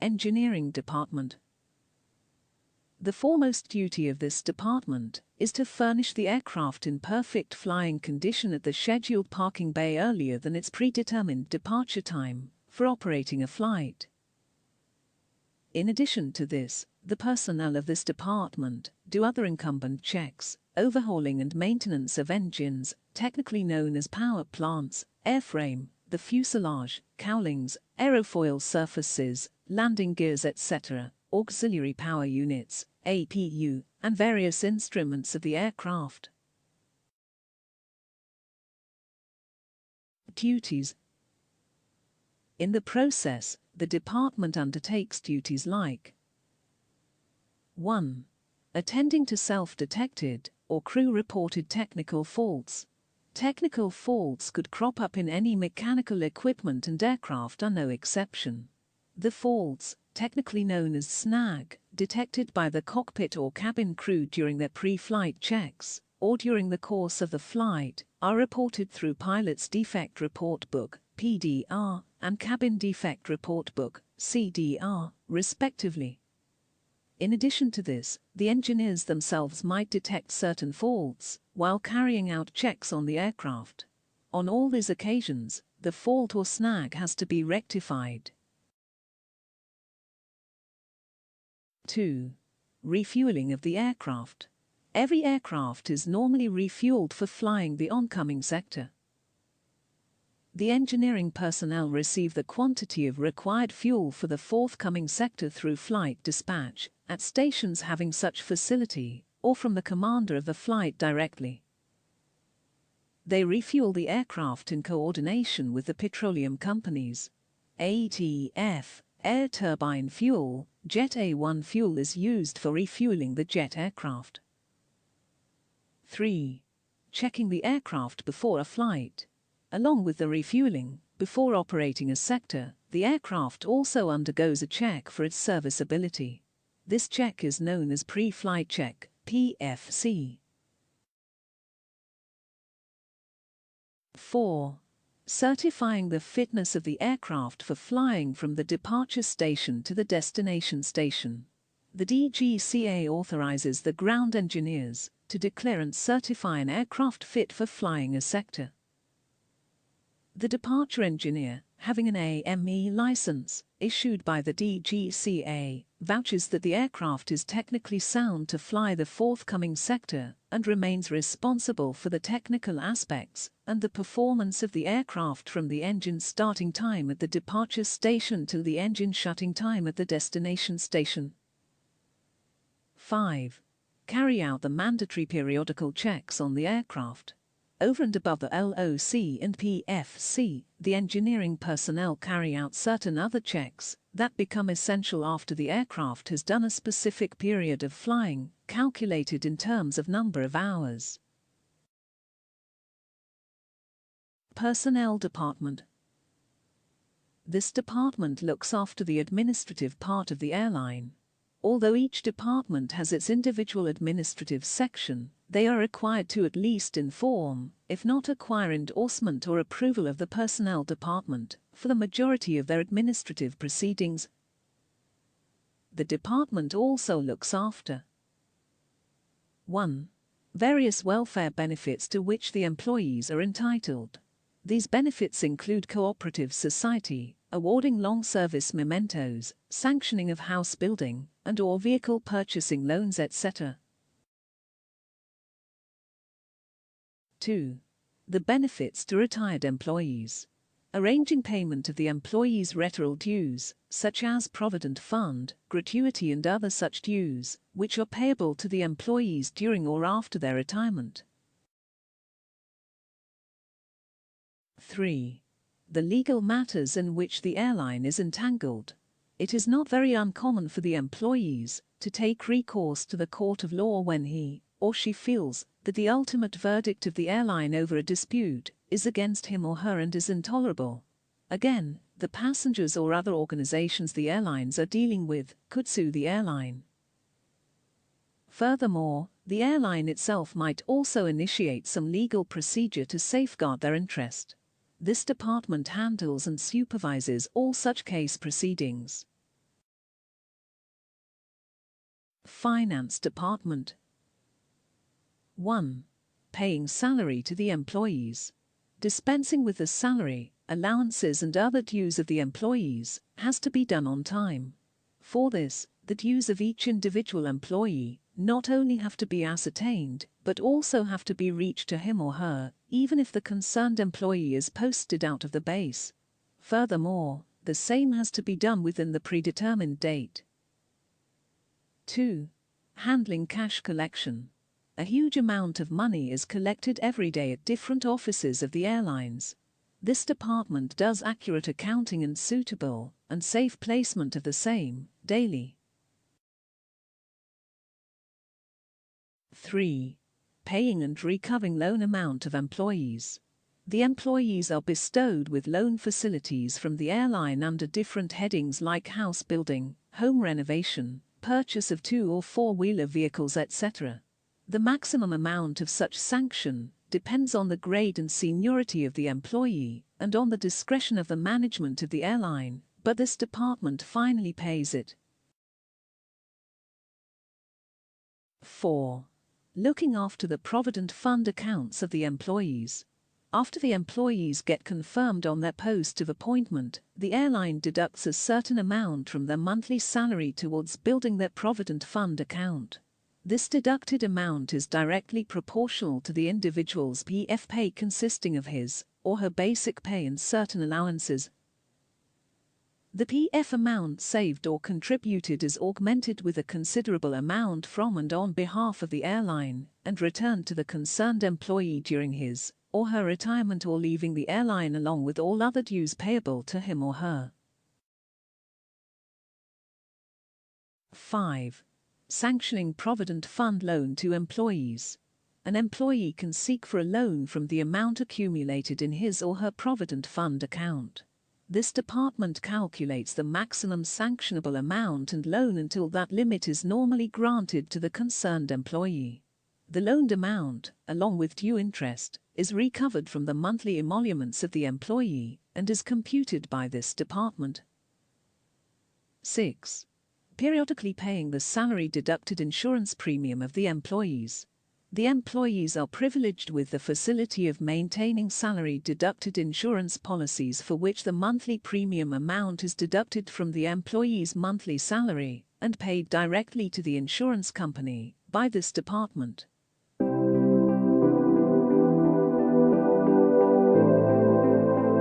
Engineering Department. The foremost duty of this department is to furnish the aircraft in perfect flying condition at the scheduled parking bay earlier than its predetermined departure time for operating a flight. In addition to this, the personnel of this department do other incumbent checks, overhauling and maintenance of engines, technically known as power plants, airframe, the fuselage, cowlings, aerofoil surfaces, landing gears, etc., auxiliary power units, APU, and various instruments of the aircraft. Duties. In the process, the department undertakes duties like 1. Attending to self-detected or crew-reported technical faults. Technical faults could crop up in any mechanical equipment, and aircraft are no exception. The faults, technically known as snag, detected by the cockpit or cabin crew during their pre-flight checks or during the course of the flight, are reported through Pilot's Defect Report Book, PDR, and Cabin Defect Report Book, CDR, respectively. In addition to this, the engineers themselves might detect certain faults while carrying out checks on the aircraft. On all these occasions, the fault or snag has to be rectified. 2. Refueling of the aircraft. Every aircraft is normally refueled for flying the oncoming sector. The engineering personnel receive the quantity of required fuel for the forthcoming sector through flight dispatch, at stations having such facility, or from the commander of the flight directly. They refuel the aircraft in coordination with the petroleum companies. ATF, air turbine fuel, Jet A1 fuel is used for refueling the jet aircraft. 3. Checking the aircraft before a flight. Along with the refueling, before operating a sector, the aircraft also undergoes a check for its serviceability. This check is known as pre-flight check, PFC. 4. Certifying the fitness of the aircraft for flying from the departure station to the destination station. The DGCA authorizes the ground engineers to declare and certify an aircraft fit for flying a sector. The departure engineer, having an AME license issued by the DGCA, vouches that the aircraft is technically sound to fly the forthcoming sector and remains responsible for the technical aspects and the performance of the aircraft from the engine starting time at the departure station till the engine shutting time at the destination station. 5. Carry out the mandatory periodical checks on the aircraft. Over and above the LOC and PFC, the engineering personnel carry out certain other checks that become essential after the aircraft has done a specific period of flying, calculated in terms of number of hours. Personnel Department. This department looks after the administrative part of the airline. Although each department has its individual administrative section, they are required to at least inform, if not acquire endorsement or approval of the Personnel Department for the majority of their administrative proceedings. The department also looks after 1. Various welfare benefits to which the employees are entitled. These benefits include cooperative society, awarding long service mementos, sanctioning of house building, and/or vehicle purchasing loans, etc. 2. The benefits to retired employees. Arranging payment of the employees' retirement dues, such as Provident Fund, gratuity and other such dues, which are payable to the employees during or after their retirement. 3. The legal matters in which the airline is entangled. It is not very uncommon for the employees to take recourse to the court of law when he or she feels that the ultimate verdict of the airline over a dispute is against him or her and is intolerable. Again, the passengers or other organizations the airlines are dealing with could sue the airline. Furthermore, the airline itself might also initiate some legal procedure to safeguard their interest. This department handles and supervises all such case proceedings. Finance Department. 1. Paying salary to the employees. Dispensing with the salary, allowances and other dues of the employees has to be done on time. For this, the dues of each individual employee not only have to be ascertained, but also have to be reached to him or her, even if the concerned employee is posted out of the base. Furthermore, the same has to be done within the predetermined date. 2. Handling cash collection. A huge amount of money is collected every day at different offices of the airlines. This department does accurate accounting and suitable and safe placement of the same daily. 3. Paying and recovering loan amount of employees. The employees are bestowed with loan facilities from the airline under different headings like house building, home renovation, purchase of 2- or 4-wheeler vehicles, etc. The maximum amount of such sanction depends on the grade and seniority of the employee and on the discretion of the management of the airline, but this department finally pays it. 4. Looking after the Provident Fund accounts of the employees. After the employees get confirmed on their post of appointment, the airline deducts a certain amount from their monthly salary towards building their Provident Fund account. This deducted amount is directly proportional to the individual's PF pay, consisting of his or her basic pay and certain allowances. The PF amount saved or contributed is augmented with a considerable amount from and on behalf of the airline and returned to the concerned employee during his or her retirement or leaving the airline, along with all other dues payable to him or her. 5. Sanctioning Provident Fund loan to employees. An employee can seek for a loan from the amount accumulated in his or her Provident Fund account. This department calculates the maximum sanctionable amount and loan until that limit is normally granted to the concerned employee. The loaned amount, along with due interest, is recovered from the monthly emoluments of the employee and is computed by this department. 6. Periodically paying the salary deducted insurance premium of the employees. The employees are privileged with the facility of maintaining salary deducted insurance policies for which the monthly premium amount is deducted from the employee's monthly salary and paid directly to the insurance company by this department.